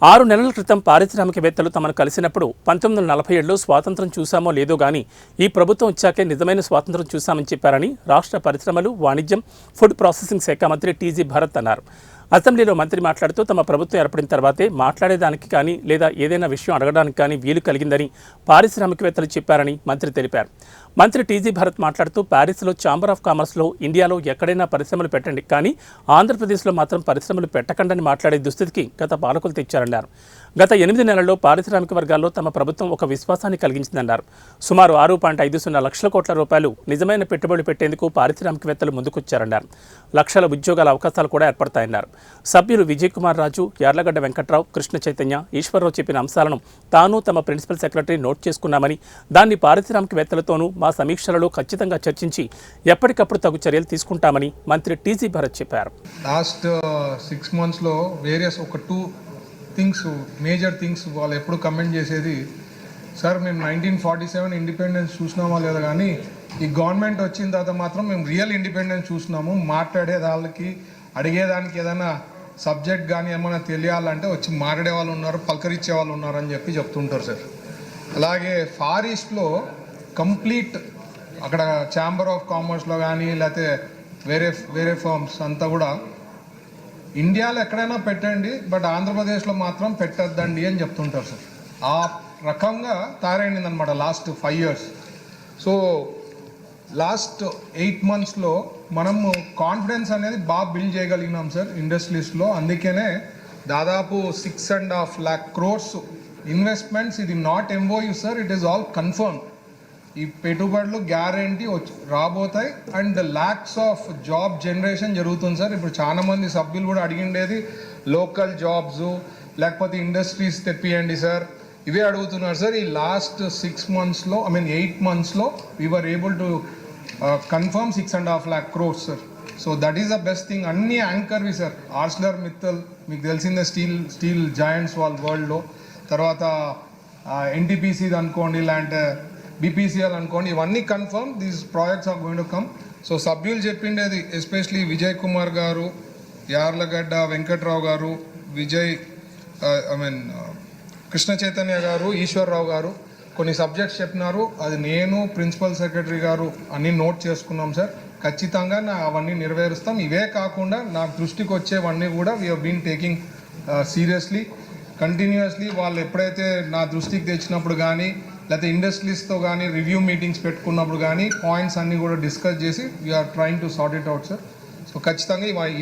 6 నెలల క్రితం పారిశ్రామికవేత్తలు తమను కలిసినప్పుడు 1947లో స్వాతంత్రం చూసామో లేదో గానీ ఈ ప్రభుత్వం వచ్చాకే నిజమైన స్వాతంత్రం చూసామని చెప్పారని రాష్ట్ర పరిశ్రమలు, వాణిజ్యం, ఫుడ్ ప్రాసెసింగ్ శాఖ మంత్రి టీజీ భరత్ అన్నారు. అసెంబ్లీలో మంత్రి మాట్లాడుతూ తమ ప్రభుత్వం ఏర్పడిన తర్వాతే మాట్లాడేదానికి కానీ లేదా ఏదైనా విషయం అడగడానికి కానీ వీలు కలిగిందని పారిశ్రామికవేత్తలు చెప్పారని మంత్రి తెలిపారు. మంత్రి టీజీ భరత్ మాట్లాడుతూ ప్యారిస్లో ఛాంబర్ ఆఫ్ కామర్స్లో ఇండియాలో ఎక్కడైనా పరిశ్రమలు పెట్టండి కానీ ఆంధ్రప్రదేశ్లో మాత్రం పరిశ్రమలు పెట్టకండని మాట్లాడే దుస్థితికి గత పాలకులు తెచ్చారన్నారు. గత 8 నెలల్లో పారిశ్రామిక వర్గాల్లో తమ ప్రభుత్వం ఒక విశ్వాసాన్ని కలిగించిందన్నారు. సుమారు 6.50 లక్షల కోట్ల రూపాయలు నిజమైన పెట్టుబడులు పెట్టేందుకు పారిశ్రామికవేత్తలు ముందుకొచ్చారన్నారు. లక్షల ఉద్యోగాల అవకాశాలు కూడా ఏర్పడతాయన్నారు. సభ్యులు విజయ్ కుమార్ రాజు, యార్లగడ్డ వెంకట్రావు, కృష్ణ చైతన్య, ఈశ్వరరావు చెప్పిన అంశాలను తాను తమ ప్రిన్సిపల్ సెక్రటరీ నోట్ చేసుకున్నామని, దాన్ని పారిశ్రామికవేత్తలతోనూ మా సమీక్షలలో ఖచ్చితంగా చర్చించి ఎప్పటికప్పుడు తగు చర్యలు తీసుకుంటామని మంత్రి టీజీ భరత్ చెప్పారు. లాస్ట్ 6 monthsలో వేరియస్ ఒక 2 మేజర్ థింగ్స్ వాళ్ళు ఎప్పుడు కమెంట్ చేసేది, సార్ మేము 1947 ఇండిపెండెన్స్ చూసినామా లేదా కానీ ఈ గవర్నమెంట్ వచ్చిన తర్వాత మాత్రం మేము రియల్ ఇండిపెండెన్స్ చూసినాము, మాట్లాడే వాళ్ళకి అడిగేదానికి ఏదైనా సబ్జెక్ట్ కానీ ఏమైనా తెలియాలంటే వచ్చి మాట్లాడే వాళ్ళు ఉన్నారు, పలకరించే వాళ్ళు ఉన్నారు అని చెప్తుంటారు సార్. అలాగే ఫార్ ఈస్ట్లో కంప్లీట్ అక్కడ ఛాంబర్ ఆఫ్ కామర్స్లో కానీ లేకపోతే వేరే ఫర్మ్స్ అంతా కూడా ఇండియాలో ఎక్కడైనా పెట్టండి బట్ ఆంధ్రప్రదేశ్లో మాత్రం పెట్టద్దండి అని చెప్తుంటారు సార్. ఆ రకంగా తయారైంది అనమాట లాస్ట్ 5 years. సో లాస్ట్ 8 monthsలో మనము కాన్ఫిడెన్స్ అనేది బాగా బిల్డ్ చేయగలిగినాం సార్ ఇండస్ట్రీస్లో. అందుకనే దాదాపు 6.5 lakh crores ఇన్వెస్ట్మెంట్స్. ఇది not MOU sir, it is all confirm. ఈ పెట్టుబడులు గ్యారంటీ రాబోతాయి and lakhs of job generation జరుగుతుంది సార్. ఇప్పుడు చాలామంది సభ్యులు కూడా అడిగిండేది లోకల్ జాబ్స్ లేకపోతే ఇండస్ట్రీస్ తెప్పియండి సార్, ఇవే అడుగుతున్నారు సార్. ఈ లాస్ట్ 8 monthsలో we were able to confirm 6.5 lakh crores sir. So that is the best thing. అన్ని యాంకర్వి సార్. ఆర్సిలర్ మిత్తల్ మీకు తెలిసిందే, స్టీల్ జాయింట్స్ వాళ్ళ వరల్డ్లో. తర్వాత ఎన్టీపీసీ అనుకోండి, లేదంటే బీపీసీఎల్ అనుకోండి, ఇవన్నీ confirm. These projects are going to come. So సభ్యులు చెప్పిండేది ఎస్పెషలీ విజయ్ కుమార్ గారు, యార్లగడ్డ వెంకట్రావు గారు, కృష్ణ చైతన్య గారు, ఈశ్వరరావు గారు కొన్ని సబ్జెక్ట్స్ చెప్పినారు. అది నేను ప్రిన్సిపల్ సెక్రటరీ గారు అన్నీ నోట్ చేసుకున్నాం సార్. ఖచ్చితంగా అవన్నీ నెరవేరుస్తాం. ఇవే కాకుండా నాకు దృష్టికి వచ్చేవన్నీ కూడా we have been taking seriously continuously. వాళ్ళు ఎప్పుడైతే నా దృష్టికి తెచ్చినప్పుడు కానీ లేకపోతే ఇండస్ట్రీస్తో కానీ రివ్యూ మీటింగ్స్ పెట్టుకున్నప్పుడు కానీ పాయింట్స్ అన్నీ కూడా డిస్కస్ చేసి we are trying to sort it out sir. So ఖచ్చితంగా